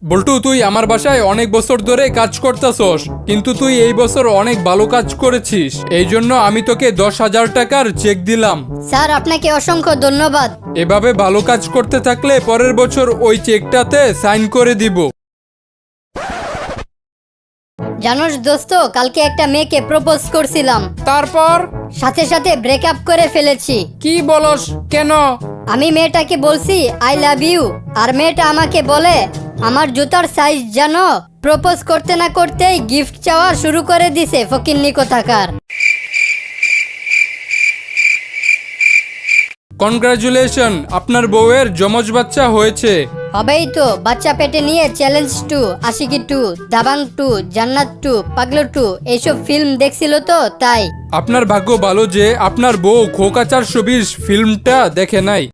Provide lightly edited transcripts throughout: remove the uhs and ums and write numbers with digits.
বল্টু, তুই আমার বাসায় অনেক বছর ধরে কাজ করতেছস, কিন্তু তুই এই বছর অনেক ভালো কাজ করেছিস। এই জন্য আমি তোকে 10,000 টাকার চেক দিলাম। স্যার আপনাকে অসংখ্য ধন্যবাদ। এভাবে ভালো কাজ করতে থাকলে পরের বছর ওই চেকটাতে সাইন করে দিব। জানোস দোস্ত, কালকে একটা মেয়েকে প্রপোজ করছিলাম, তারপর সাথে সাথে ব্রেকআপ করে ফেলেছি। কি বলস? কেন? আমি মেয়েটাকে বলছি আই লাভ ইউ, আর মেয়েটা আমাকে বলে আমার জুতার সাইজ জানো। প্রপোজ করতে না করতেই গিফট চাওয়া শুরু করে দিছে ফকিন্নি কোথাকার। কনগ্রাচুলেশন, আপনার বউয়ের যমজ বাচ্চা হয়েছে। হবেই তো, বাচ্চা পেটে নিয়ে চ্যালেঞ্জ 2, আশিকি 2, দাবাং 2, জান্নাত 2, পাগলো 2 এইসব ফিল্ম দেখছিল তো তাই। আপনার ভাগ্য ভালো যে আপনার বউ খোকা 420 ফিল্মটা দেখে নাই।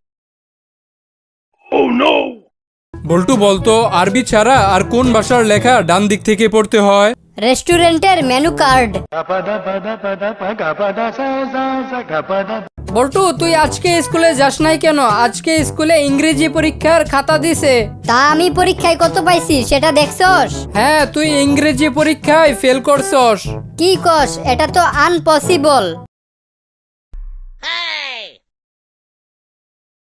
বল্টু বলতো, আরবি ছাড়া আর কোন ভাষার লেখা ডান দিক থেকে পড়তে হয়? রেস্টুরেন্টের মেনু কার্ড। বল্টু, তুই আজকে স্কুলে যাস নাই কেন? আজকে স্কুলে ইংরেজি পরীক্ষার খাতা দিছে। তা আমি পরীক্ষায় কত পাইছি সেটা দেখছস? হ্যাঁ, তুই ইংরেজি পরীক্ষায় ফেল করছস। কি কস? এটা তো আনপসিবল।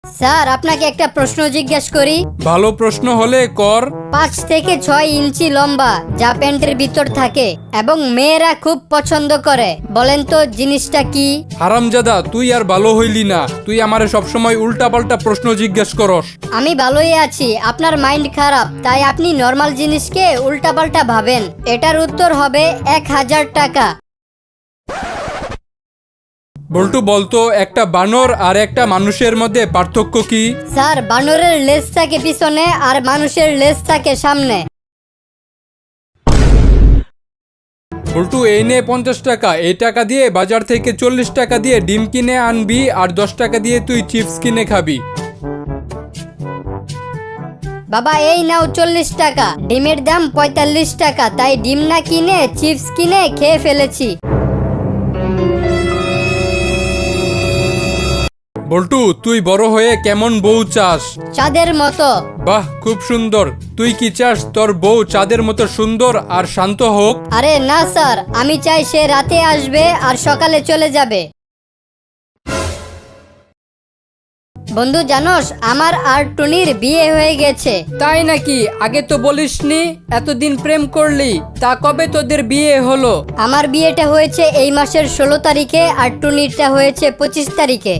স্যার আপনাকে একটা প্রশ্ন জিজ্ঞেস করি। ভালো প্রশ্ন হলে কর। 5 থেকে 6 ইঞ্চি লম্বা যা প্যান্টের ভিতর থাকে এবং মেয়েরা খুব পছন্দ করে, বলেন তো জিনিসটা কি? হারামজাদা, তুই আর ভালো হইলি না। তুই আমারে সবসময় উল্টাপাল্টা প্রশ্ন জিজ্ঞেস করস। আমি ভালোই আছি, আপনার মাইন্ড খারাপ, তাই আপনি নর্মাল জিনিসকে উল্টাপাল্টা ভাবেন। এটার উত্তর হবে 1000 টাকা। বল্টু বলতো, একটা বানর আর একটা মানুষের মধ্যে পার্থক্য কি? স্যার বানরের লেজ থাকে পিছনে আর মানুষের লেজ থাকে সামনে। বল্টু, এই নে 50 টাকা। এই টাকা দিয়ে বাজার থেকে 40 টাকা দিয়ে ডিম কিনে আনবি, আর 10 টাকা দিয়ে তুই চিপস কিনে খাবি। বাবা এই নাও 40 টাকা। ডিমের দাম 45 টাকা, তাই ডিম না কিনে চিপস কিনে খেয়ে ফেলেছি। বল্টু, তুই বড় হয়ে কেমন বউ চাস? চাঁদের মতো। বাহ, খুব সুন্দর। তুই কি চাস তোর বউ চাঁদের মতো সুন্দর আর শান্ত হোক? আরে না স্যার, আমি চাই সে রাতে আসবে আর সকালে চলে যাবে। বন্ধু জানোস, আমার আর টুনির বিয়ে হয়ে গেছে। তাই নাকি? আগে তো বলিসনি। এতদিন প্রেম করলি, তা কবে তোদের বিয়ে হলো? আমার বিয়েটা হয়েছে এই মাসের 16 তারিখে আর টুনিরটা হয়েছে 25 তারিখে।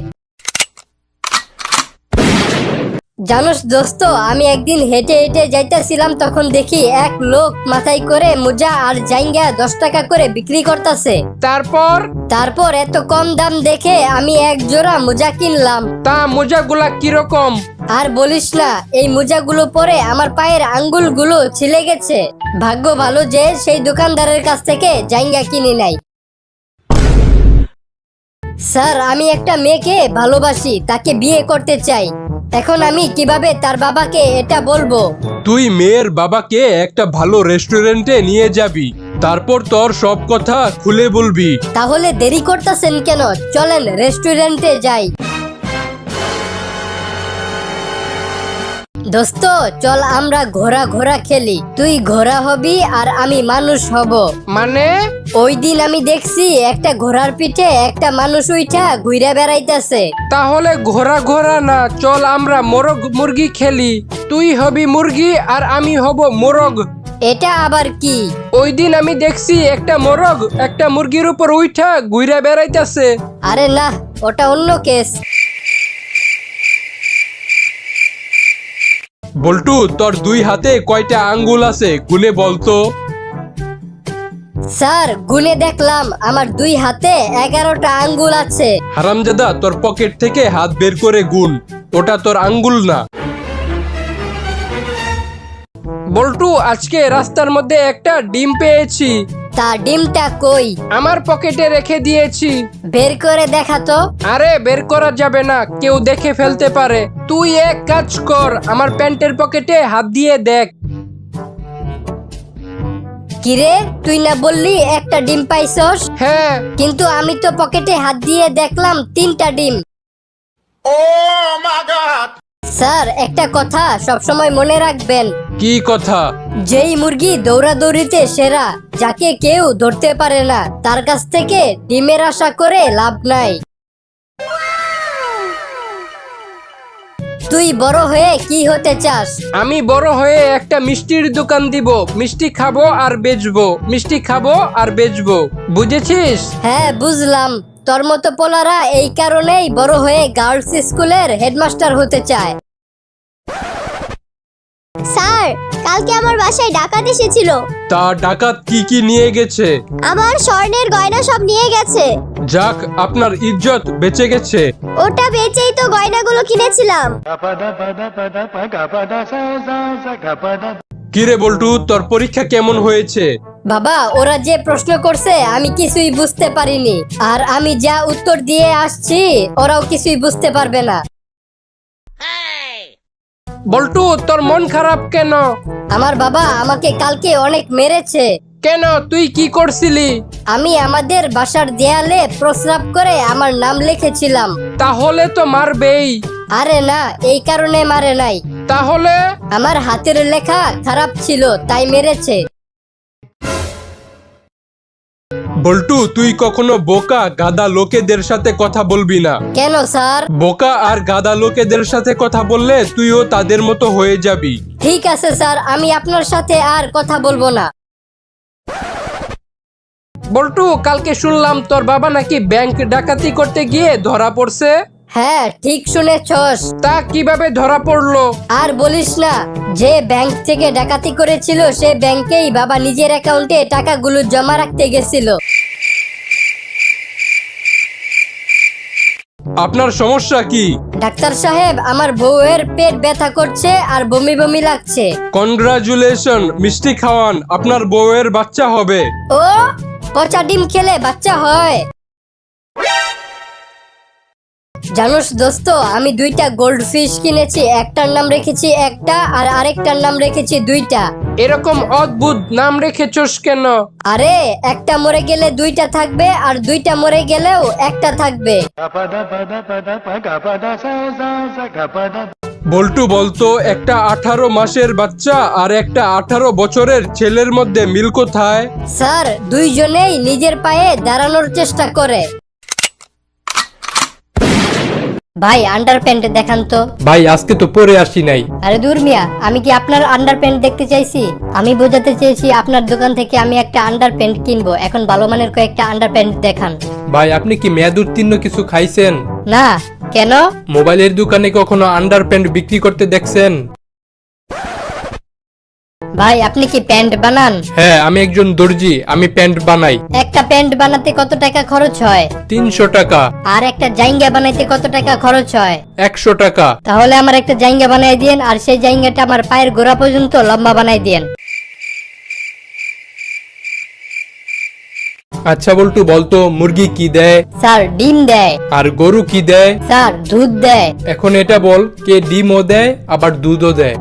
জানোস দোস্ত, আমি একদিন হেঁটে হেঁটে যাইতেছিলাম, তখন দেখি এক লোক মাথায় করে মোজা আর জাইঙ্গা 10 টাকা করে বিক্রি করতেছে। তারপর এত কম দাম দেখে আমি এক জোড়া মোজা কিনলাম। তা মোজাগুলা কিরকম? আর বলিস না, এই মোজাগুলো পরে আমার পায়ের আঙ্গুলগুলো ছিলে গেছে। ভাগ্য ভালো যে সেই দোকানদারের কাছ থেকে জাইঙ্গা কিনি নাই। স্যার আমি একটা মেয়েকে ভালোবাসি, তাকে বিয়ে করতে চাই। এখন আমি কিভাবে তার বাবাকে এটা বলবো? তুই মেয়ের বাবাকে একটা ভালো রেস্টুরেন্টে নিয়ে যাবি, তারপর তোর সব কথা খুলে বলবি। তাহলে দেরি করতেছেন কেন? চলেন রেস্টুরেন্টে যাই। দোস্ত চল আমরা ঘোড়া ঘোড়া খেলি। তুই ঘোড়া হবি আর আমি মানুষ হব। মানে? ওই দিন আমি দেখছি একটা ঘোড়ার পিঠে একটা মানুষ উইঠা ঘুরে বেড়াইতেছে। তাহলে ঘোড়া ঘোড়া না, চল আমরা মোরগ মুরগি খেলি। তুই হবি মুরগি আর আমি হব মোরগ। এটা আবার কি? ওই দিন আমি দেখছি একটা মোরগ একটা মুরগির উপর উঠা ঘুরে বেড়াইতেছে। আরে না, ওটা অন্য কেস। বল্টু, তোর 2 হাতে কয়টা আঙ্গুল আছে গুনে বলতো? স্যার গুনে দেখলাম আমার 2 হাতে 11টা আঙ্গুল আছে। হারামজাদা, তোর পকেট থেকে হাত বের করে গুন, ওটা তোর আঙ্গুল না। বল্টু, আজকে রাস্তার মধ্যে একটা ডিম পেয়েছি। তা ডিমটা কই? আমার পকেটে রেখে দিয়েছি। বের করে দেখাতো। আরে বের করা যাবে না, কেউ দেখে ফেলতে পারে। তুই এক কাজ কর, আমার প্যান্টের পকেটে হাত দিয়ে দেখ। কিরে, তুই না বললি একটা ডিম পাইছস? হ্যাঁ। কিন্তু আমি তো পকেটে হাত দিয়ে দেখলাম 3টা ডিম। স্যার একটা কথা সবসময় মনে রাখবেন, কি কথা? যেই মুরগি দৌড়াদৌড়িতে সেরা, যাকে কেউ ধরতে পারে না, তার কাছ থেকে ডিমের আশা করে লাভ নাই। তুই বড় হয়ে কি হতে চাস? আমি বড় হয়ে একটা মিষ্টির দোকান দিব, মিষ্টি খাবো আর বেচবো, মিষ্টি খাবো আর বেচবো, বুঝেছিস? হ্যাঁ বুঝলাম, তোর মতো পোলারা এই কারণেই বড় হয়ে গার্লস স্কুলের হেডমাস্টার হতে চায়। স্যার, কালকে আমার বাসায় ডাকাত এসেছিল। তা ডাকাত কি কি নিয়ে গেছে? আমার স্বর্ণের গয়না সব নিয়ে গেছে। যাক, আপনার ইজ্জত বেঁচে গেছে। ওটা বেচেই তো গয়নাগুলো কিনেছিলাম। কিরে বল্টু, তোর পরীক্ষা কেমন হয়েছে? বাবা, ওরা যে প্রশ্ন করছে আমি কিছুই বুঝতে পারিনি, আর আমি যা উত্তর দিয়ে আসছি ওরাও কিছুই বুঝতে পারবে না। বল্টু, তোর মন খারাপ কেন? আমার বাবা আমাকে কালকে অনেক মেরেছে। কেন, তুই কি করছিলি? আমি আমাদের বাসার দেয়ালে প্রস্রাব করে আমার নাম লিখেছিলাম। তাহলে তো মারবেই। আরে না, এই কারণে মারে নাই, তাহলে? আমার হাতের লেখা খারাপ ছিল তাই মেরেছে। বল্টু, তুই কখনো বোকা গাদা লোকেদের সাথে কথা বলবি না। কেন স্যার? বোকা আর গাদা লোকেদের সাথে কথা বললে তুইও তাদের মতো হয়ে যাবি। ঠিক আছে স্যার, আমি আপনার সাথে আর কথা বলবো না। বল্টু, কালকে শুনলাম তোর বাবা নাকি ব্যাংক ডাকাতি করতে গিয়ে ধরা পড়ছে। হ্যাঁ ঠিক শুনেছস। তা কিভাবে ধরা পড়লো? আর বলিস না, যে ব্যাংক থেকে ডাকাতি করেছিল সে ব্যাংকেই বাবা নিজের অ্যাকাউন্টে টাকাগুলো জমা রাখতে গেছিল। আপনার সমস্যা কি? ডাক্তার সাহেব, আমার বউয়ের পেট ব্যথা করছে আর বমি বমি লাগছে। কনগ্রাচুলেশন, মিষ্টি খাওয়ান, আপনার বউয়ের বাচ্চা হবে। ও, পচা ডিম খেলে বাচ্চা হয়? জানোস দোস্ত, আমি দুইটা গোল্ড ফিশ কিনেছি, একটার নাম রেখেছি একটা আর আরেকটার নাম রেখেছি দুইটা। এরকম অদ্ভুত নাম রেখেছস কেন? আরে, একটা মরে গেলে দুইটা থাকবে আর দুইটা মরে গেলেও একটা থাকবে। বল্টু বলতো, একটা 18 মাসের বাচ্চা আর একটা 18 বছরের ছেলের মধ্যে মিল কোথায়? স্যার, দুইজনেই নিজের পায়ে দাঁড়ানোর চেষ্টা করে। ভাই, আন্ডারপ্যান্ট দেখান তো। ভাই, আজকে তো পরে আসি নাই। আরে দূর মিয়া, আমি কি আপনার আন্ডারপ্যান্ট দেখতে চাইছি? আমি বোঝাতে চেয়েছি আপনার দোকান থেকে আমি একটা আন্ডারপ্যান্ট কিনবো। এখন ভালো মানের কয়েকটা আন্ডারপ্যান্ট দেখান। ভাই, আপনি কি মেয়াদ উত্তীর্ণ কিছু খাইছেন? না। কেন? মোবাইলের দোকানে কখনো আন্ডারপ্যান্ট বিক্রি করতে দেখছেন? ভাই, আপনি কি প্যান্ট বানান? হ্যাঁ, আমি একজন দর্জি, আমি প্যান্ট বানাই। একটা প্যান্ট বানাতে কত টাকা খরচ হয়? 300 টাকা। আর একটা জাইঙ্গা বানাইতে কত টাকা খরচ হয়? 100 টাকা। তাহলে আমার একটা জাইঙ্গা বানাই দিয়েন, আর সেই জাইঙ্গাটা আমার পায়ের গোড়া পর্যন্ত লম্বা বানাই দিয়েন। আচ্ছা বল্টু, বলতো মুরগি কি দেয়? স্যার, ডিম দেয়। আর গরু কি দেয়? স্যার, দুধ দেয়। এখন এটা বল, কে ডিমও দেয় আবার দুধও দেয়?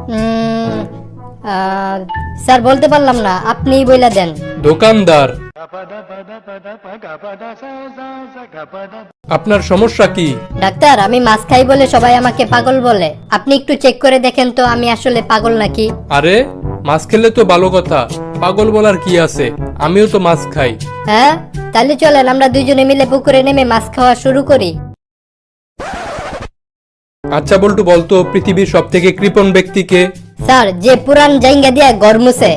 স্যার, বলতে পারলাম না, আপনিই বইলা দেন। দোকানদার। আপনার সমস্যা কি? ডাক্তার, আমি মাছ খাই বলে সবাই আমাকে পাগল বলে। আপনি একটু চেক করে দেখেন তো আমি আসলে পাগল নাকি। আরে, মাছ খেলে তো ভালো কথা, পাগল বলার কি আছে? আমিও তো মাছ খাই। হ্যাঁ, তাহলে চলেন আমরা দুইজনে মিলে পুকুরে নেমে মাছ খাওয়া শুরু করি। আচ্ছা বল্টু, বলতো পৃথিবীর সব থেকে কৃপণ ব্যক্তি কে? স্যার, যে পুরান জাইঙ্গা দিয়া গরমুছে।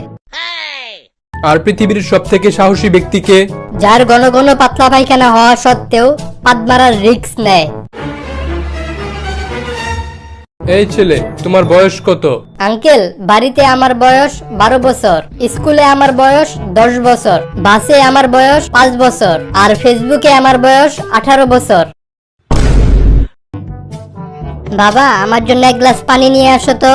আর পৃথিবীর সব থেকে সাহসী ব্যক্তি কে? যার ঘন ঘন পাতলা পায়খানা হওয়া সত্ত্বেও পাদ মারার রিস্ক নেয়। এই ছেলে, তোমার বয়স কত? আঙ্কেল, বাড়িতে আমার বয়স 12 বছর, স্কুলে আমার বয়স 10 বছর, বাসে আমার বয়স 5 বছর, আর ফেসবুকে আমার বয়স 18 বছর। বাবা, আমার জন্য এক গ্লাস পানি নিয়ে আসো তো।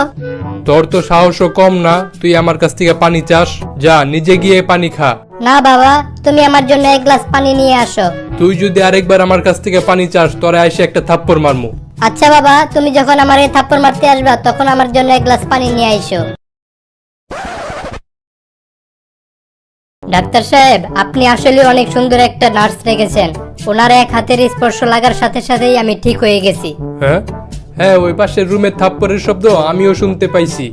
তোর তো সাহসও কম না, তুই আমার কাছ থেকে পানি চাস? যা, নিজে গিয়ে পানি খা। না বাবা, তুমি আমার জন্য এক গ্লাস পানি নিয়ে আসো। তুই যদি আরেকবার আমার কাছ থেকে পানি চাস, তোরে আইসে একটা থাপ্পড় মারমু। আচ্ছা বাবা, তুমি যখন আমার এই থাপ্পড় মারতে আসবা তখন আমার জন্য এক গ্লাস পানি নিয়ে আইসো। ডাক্তার সাহেব, আপনি আসলে অনেক সুন্দর একটা নার্স রেখেছেন। ওনার এক হাতের স্পর্শ লাগার সাথে সাথেই আমি ঠিক হয়ে গেছি। হ্যাঁ, হ্যাঁ, ওই পাশের রুমের থাপ্পড়ের শব্দ আমিও শুনতে পাইছি।